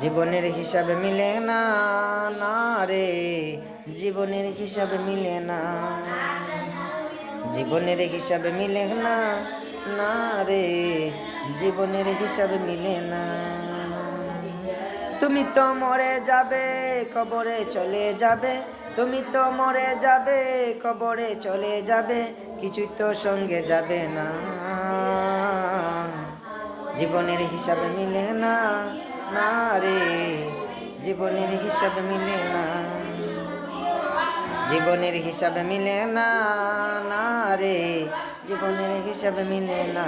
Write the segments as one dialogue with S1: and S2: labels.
S1: জীবনের হিসাবে মিলে না, না রে, জীবনের হিসাবে মিলে না, জীবনের হিসাবে মিলে না, না রে, জীবনের হিসাবে মিলে না। তুমি তো মরে যাবে, কবরে চলে যাবে, তুমি তো মরে যাবে, কবরে চলে যাবে, কিছুই তো সঙ্গে যাবে না। জীবনের হিসাবে মিলে না, না রে, জীবনের হিসাবে মিলে না, জীবনের হিসাবে মিলে না, না রে, জীবনের হিসাবে মিলে না।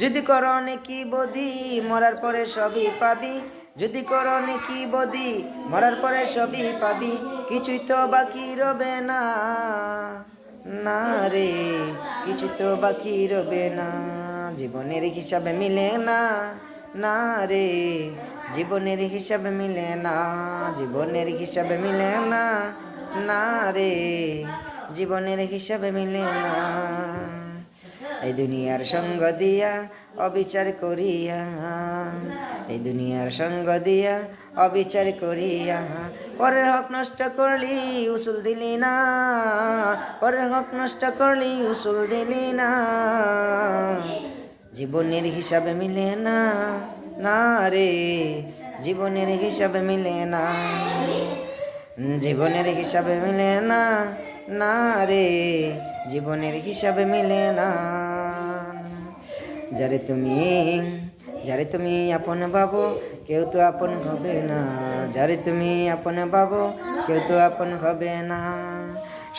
S1: যদি করো নেকি বদি, মরার পরে সবই পাবি, যদি করো নেকি বদি, মরার পরে সবই পাবি, কিছুই তো বাকি রবে না, না রে, কিছু তো বাকি রবে না। জীবনের হিসাবে মিলে না, না রে, জীবনের হিসাবে মিলে না, জীবনের হিসাবে মিলে না, না রে, জীবনের হিসাবে মিলে না। এই দুনিয়ার সঙ্গ দিয়া অবিচার করিয়া, এই দুনিয়ার সঙ্গ দিয়া অবিচার করিয়া, পরের হক নষ্ট করলি উসুল দিলি না, পরের হক নষ্ট করলি উসুল দিলি না। জীবনের হিসাবে মিলে না, না রে, জীবনের হিসাবে মিলে না, জীবনের হিসাবে মিলে না, না রে, জীবনের হিসাবে মিলে না। যারে তুমি আপন ভাবো, কেউ তো আপন হবে না, যারে তুমি আপন ভাবো, কেউ তো আপন হবে না।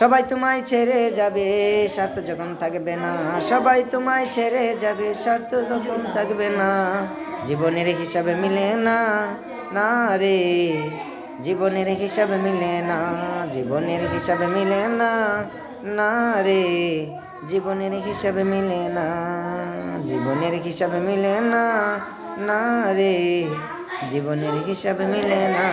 S1: সবাই তোমায় ছেড়ে যাবে, স্বার্থ যখন থাকবে না, সবাই তোমায় ছেড়ে যাবে, স্বার্থ যখন থাকবে না। জীবনের হিসাবে মিলে না, না রে, জীবনের হিসাবে মিলে না, জীবনের হিসাবে মিলে না, না রে, জীবনের হিসাবে মিলে না, জীবনের হিসাবে মিলে না, না রে, জীবনের হিসাবে মিলে না।